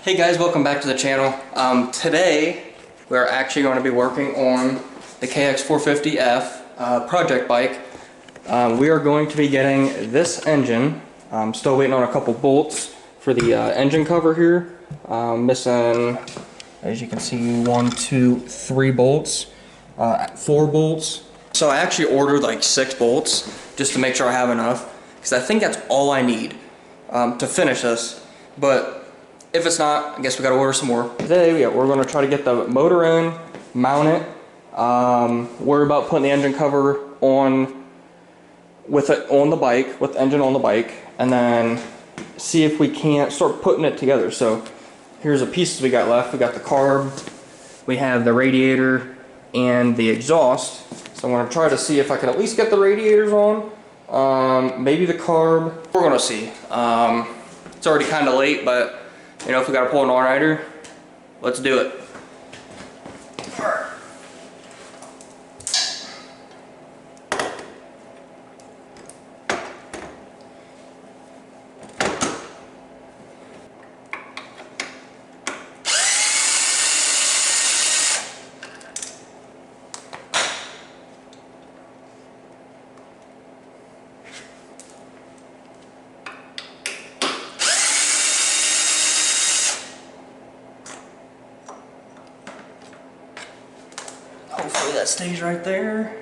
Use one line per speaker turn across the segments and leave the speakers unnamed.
Hey guys, welcome back to the channel. Today we're actually going to be working on the KX450F project bike. We are going to be getting this engine. I'm still waiting on a couple bolts for the engine cover here. Missing, as you can see, 1, 2, 3 bolts, 4 bolts. So I actually ordered like 6 bolts just to make sure I have enough, because I think that's all I need to finish this. But if it's not, I guess we gotta order some more. Today, we're gonna try to get the motor in, mount it, worry about putting the engine cover on with it on the bike, with the engine on the bike, and then see if we can't start putting it together. So here's the pieces we got left. We got the carb, we have the radiator, and the exhaust. So I'm gonna try to see if I can at least get the radiators on, maybe the carb. We're gonna see. It's already kind of late, but you know, if we gotta pull an all-nighter, let's do it. Alright. Hopefully that stays right there.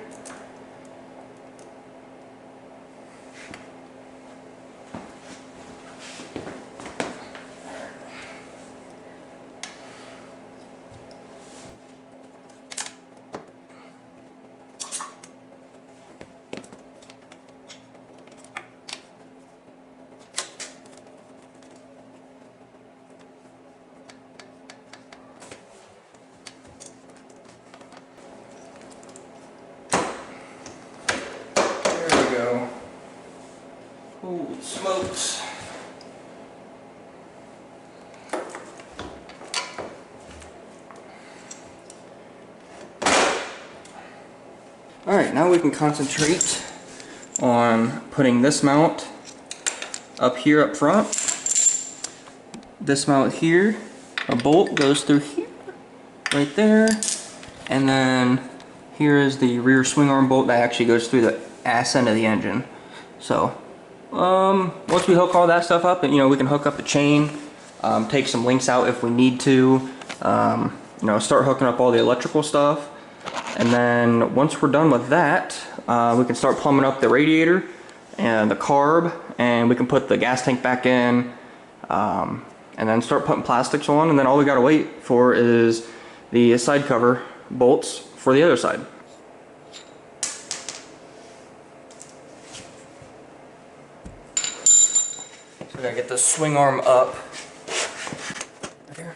Go. Holy smokes. Alright, now we can concentrate on putting this mount up here up front. This mount here, a bolt goes through here, right there, and then here is the rear swing arm bolt that actually goes through the ass end of the engine. So once we hook all that stuff up, and you know, we can hook up the chain, take some links out if we need to, you know, start hooking up all the electrical stuff, and then once we're done with that, we can start plumbing up the radiator and the carb, and we can put the gas tank back in, and then start putting plastics on, and then all we gotta wait for is the side cover bolts for the other side. We're gonna get the swing arm up. Right here.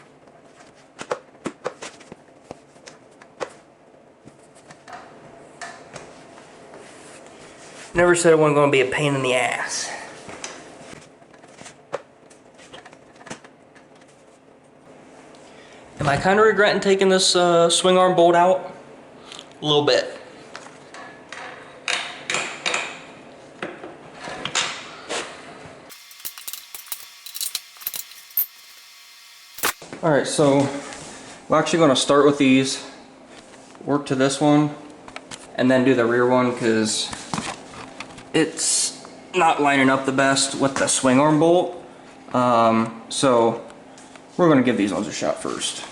Never said it wasn't gonna be a pain in the ass. Am I kind of regretting taking this swing arm bolt out? A little bit. Alright, so we're actually going to start with these, work to this one, and then do the rear one because it's not lining up the best with the swing arm bolt. So we're going to give these ones a shot first.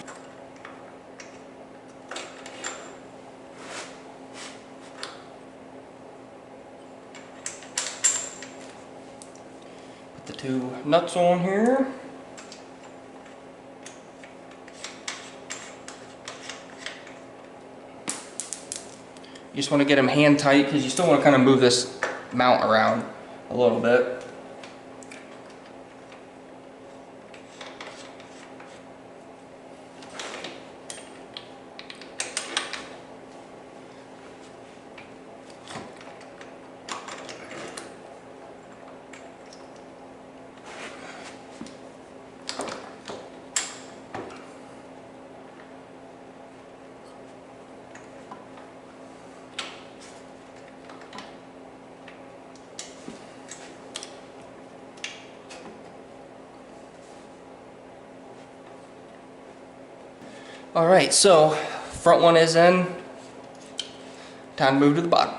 Put the 2 nuts on here. You just want to get them hand tight because you still want to kind of move this mount around a little bit. Alright, so front one is in. Time to move to the bottom.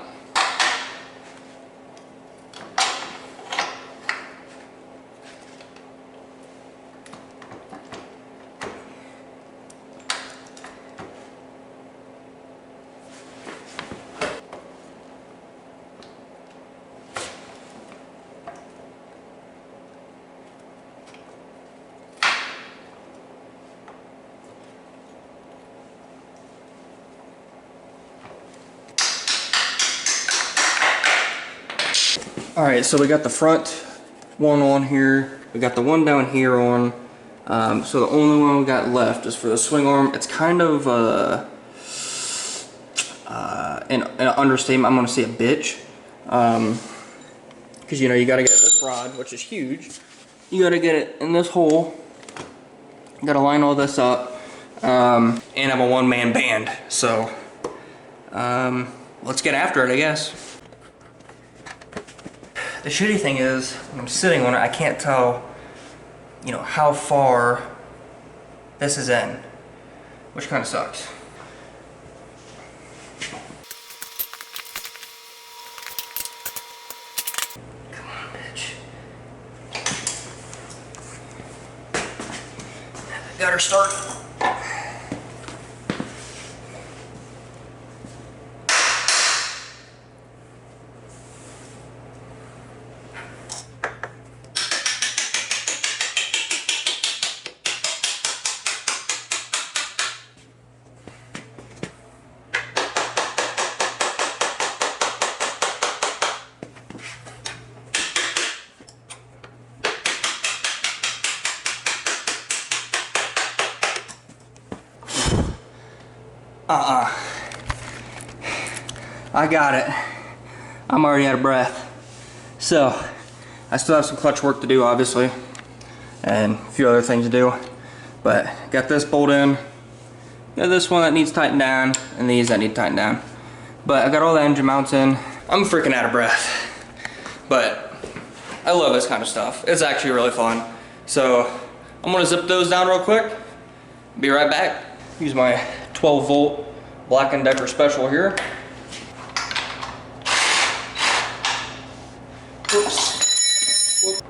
Alright, so we got the front one on here. We got the one down here on. So the only one we got left is for the swing arm. It's kind of an understatement. I'm going to say a bitch. Because you know, you got to get this rod, which is huge. You got to get it in this hole. You got to line all this up. And I'm a one-man band. So let's get after it, I guess. The shitty thing is, when I'm sitting on it, I can't tell, you know, how far this is in, which kind of sucks. Come on, bitch. Got her start. I got it. I'm already out of breath. So, I still have some clutch work to do, obviously, and a few other things to do. But, got this bolt in, got this one that needs tightened down, and these that need tightened down. But, I got all the engine mounts in. I'm freaking out of breath. But, I love this kind of stuff. It's actually really fun. So, I'm gonna zip those down real quick. Be right back. Use my 12-volt Black & Decker special here. Oops. Whoop.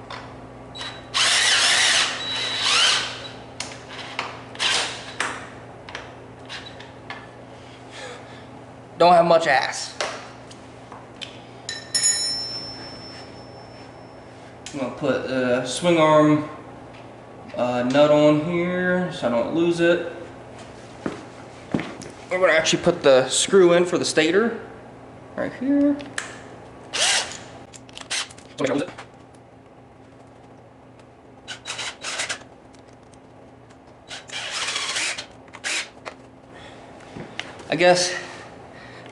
Don't have much ass. I'm gonna put the swing arm nut on here so I don't lose it. We're gonna actually put the screw in for the stator right here. I guess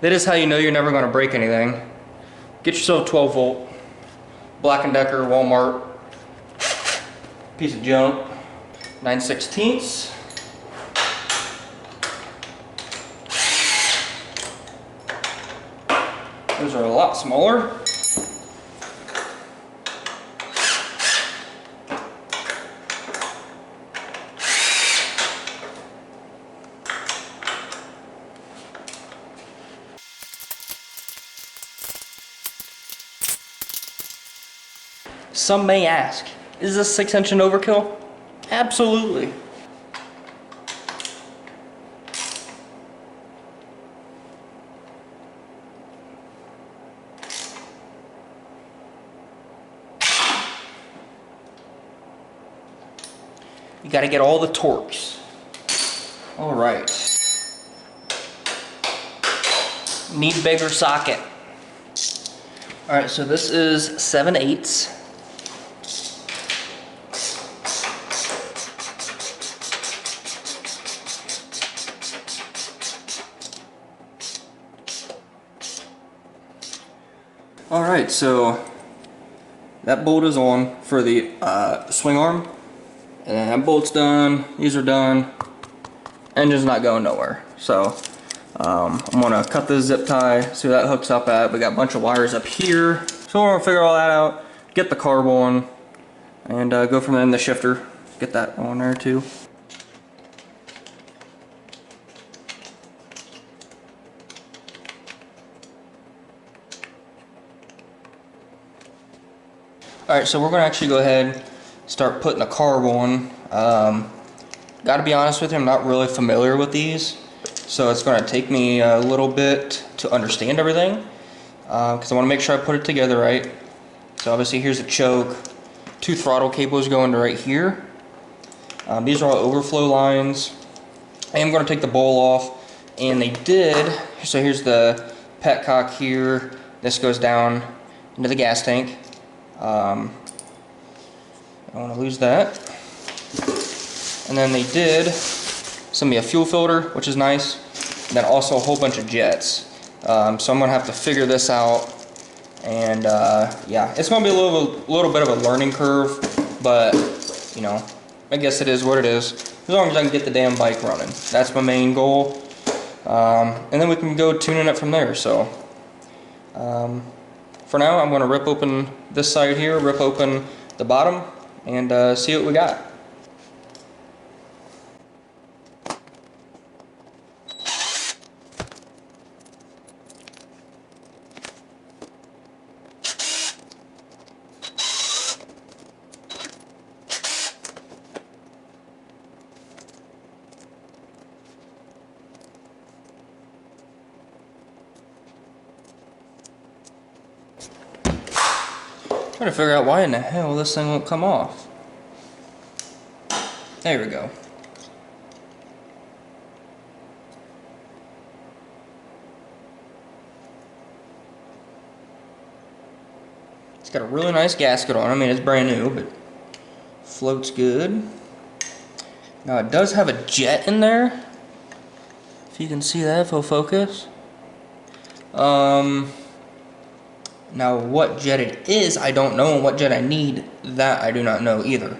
that is how you know you're never going to break anything. Get yourself a 12-volt Black & Decker Walmart piece of junk, 9/16. Those are a lot smaller. Some may ask, is this 6-inch an overkill? Absolutely. You got to get all the torques. All right. Need bigger socket. All right, so this is 7/8. All right, so that bolt is on for the swing arm, and then that bolt's done. These are done. Engine's not going nowhere. So I'm gonna cut this zip tie, see where that hooks up at. We got a bunch of wires up here, so we're gonna figure all that out. Get the carb on, and go from there in the shifter. Get that on there too. Alright, so we're going to actually go ahead and start putting the carb on. Gotta be honest with you, I'm not really familiar with these, so it's going to take me a little bit to understand everything, because I want to make sure I put it together right. So obviously here's the choke, 2 throttle cables going to right here. These are all overflow lines. I am going to take the bowl off, and they did, so here's the petcock here, this goes down into the gas tank. I don't want to lose that. And then they did send me a fuel filter, which is nice, and then also a whole bunch of jets. So I'm going to have to figure this out, and yeah, it's going to be a little bit of a learning curve, but you know, I guess it is what it is. As long as I can get the damn bike running, that's my main goal. And then we can go tuning it from there. So for now, I'm going to rip open this side here, rip open the bottom, and see what we got. Trying to figure out why in the hell this thing won't come off. There we go. It's got a really nice gasket on. I mean, it's brand new, but floats good. Now it does have a jet in there. If you can see that, if it'll focus. Now what jet it is, I don't know, and what jet I need, that I do not know either.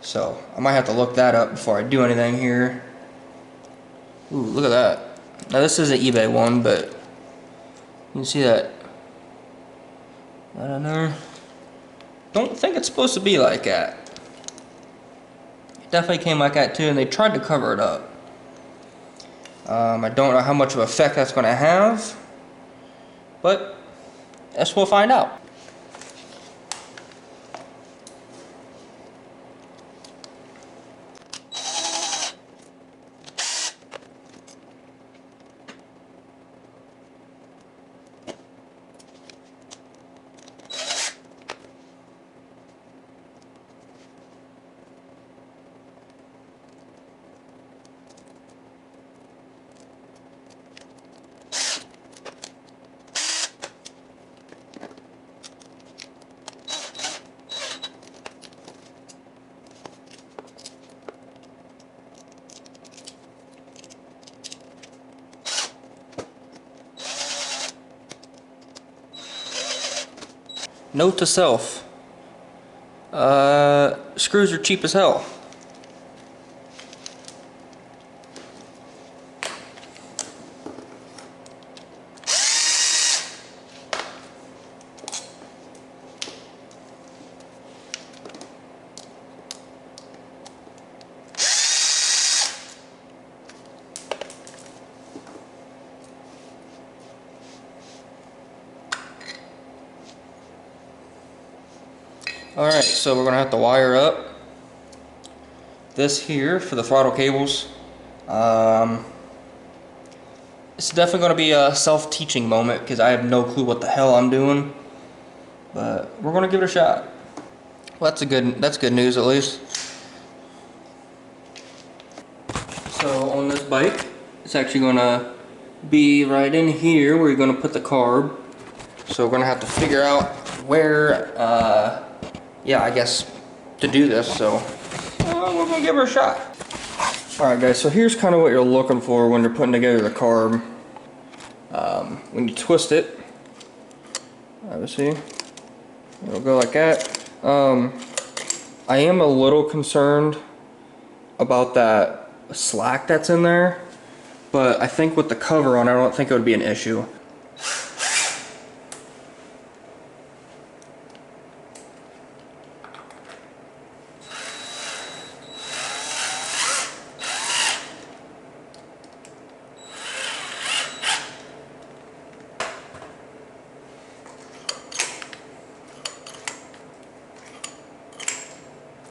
So I might have to look that up before I do anything here. Ooh, look at that. Now this is an eBay one, but you can see that in there. Don't think it's supposed to be like that. It definitely came like that too, and they tried to cover it up. I don't know how much of an effect that's going to have, but I guess we'll find out. Note to self, screws are cheap as hell. Alright, so we're going to have to wire up this here for the throttle cables. It's definitely going to be a self-teaching moment because I have no clue what the hell I'm doing. But we're going to give it a shot. Well, that's good news at least. So on this bike, it's actually going to be right in here where you're going to put the carb. So we're going to have to figure out where, yeah, I guess to do this. So we're going to give her a shot. Alright guys, so here's kind of what you're looking for when you're putting together the carb. When you twist it, obviously, it'll go like that. I am a little concerned about that slack that's in there, but I think with the cover on, I don't think it would be an issue.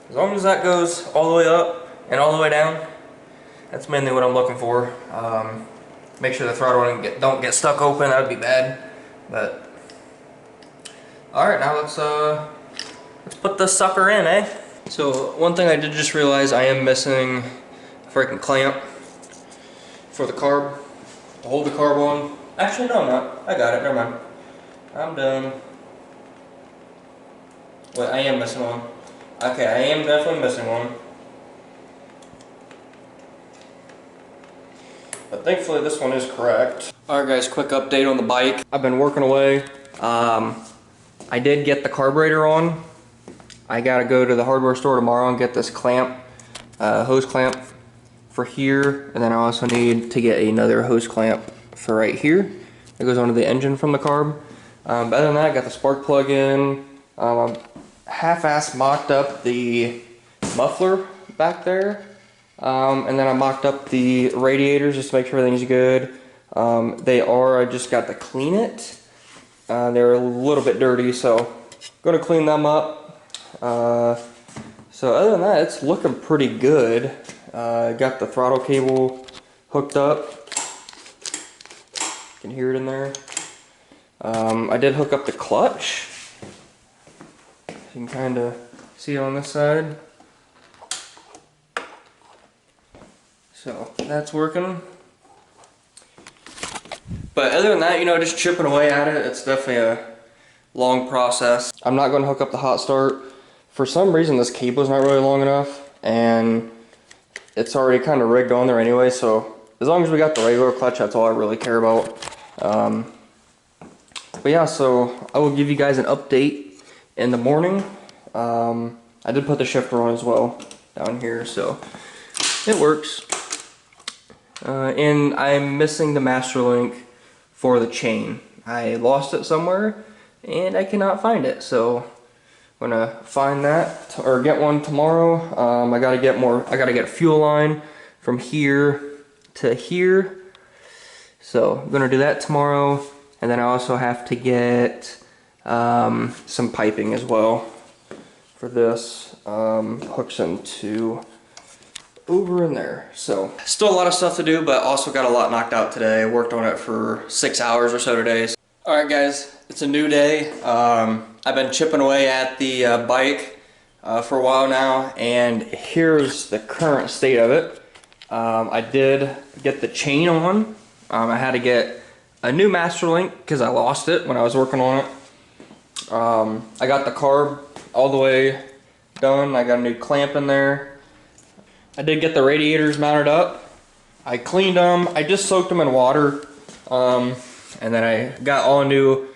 As long as that goes all the way up and all the way down, that's mainly what I'm looking for. Make sure the throttle don't get stuck open, that would be bad. But alright, now let's put this sucker in, eh? So one thing I did just realize, I am missing a freaking clamp for the carb, to hold the carb on. Actually, no, I'm not. I got it, never mind. I'm done. Wait, I am missing one. Okay, I am definitely missing one. But thankfully this one is correct. Alright guys, quick update on the bike. I've been working away. I did get the carburetor on. I gotta go to the hardware store tomorrow and get this clamp, hose clamp for here. And then I also need to get another hose clamp for right here. It goes onto the engine from the carb. But other than that, I got the spark plug in. Half-ass mocked up the muffler back there. And then I mocked up the radiators just to make sure everything's good. I just got to clean it. They're a little bit dirty, so I'm gonna clean them up. So other than that, it's looking pretty good. Got the throttle cable hooked up. You can hear it in there. I did hook up the clutch. You can kind of see it on this side. So that's working. But other than that, you know, just chipping away at it, it's definitely a long process. I'm not going to hook up the hot start. For some reason, this cable is not really long enough, and it's already kind of rigged on there anyway, so as long as we got the regular clutch, that's all I really care about. But yeah, so I will give you guys an update in the morning. I did put the shifter on as well down here, so it works. And I'm missing the master link for the chain. I lost it somewhere and I cannot find it, so I'm gonna find that or get one tomorrow. I gotta get a fuel line from here to here, so I'm gonna do that tomorrow. And then I also have to get some piping as well for this. Hooks into over in there. So still a lot of stuff to do, but also got a lot knocked out today. I worked on it for 6 hours or so today. Alright guys, it's a new day. I've been chipping away at the bike for a while now, and here's the current state of it. I did get the chain on. I had to get a new master link because I lost it when I was working on it. I got the carb all the way done. I got a new clamp in there. I did get the radiators mounted up. I cleaned them. I just soaked them in water. And then I got all new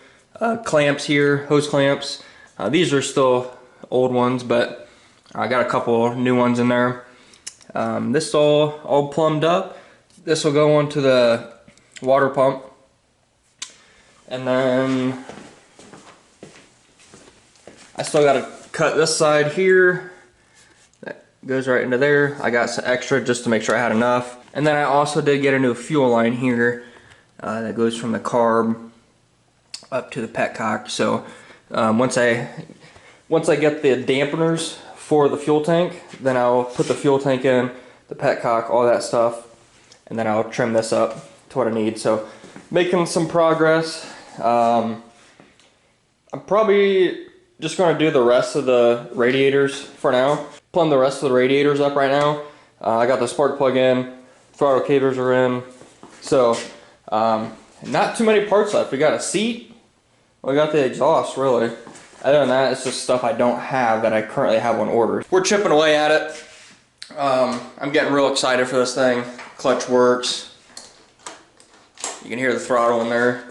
clamps here, hose clamps. These are still old ones, but I got a couple new ones in there. This is all plumbed up. This will go onto the water pump. And then I still got to cut this side here. That goes right into there. I got some extra just to make sure I had enough. And then I also did get a new fuel line here that goes from the carb up to the petcock. So once I get the dampeners for the fuel tank, then I'll put the fuel tank in, the petcock, all that stuff, and then I'll trim this up to what I need. So making some progress. I'm probably just going to do the rest of the radiators for now. Plumb the rest of the radiators up right now. I got the spark plug in, throttle cables are in. So not too many parts left. We got a seat, we got the exhaust really. Other than that, it's just stuff I don't have that I currently have on order. We're chipping away at it. I'm getting real excited for this thing. Clutch works. You can hear the throttle in there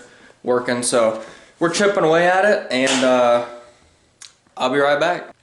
working. So we're chipping away at it, and I'll be right back.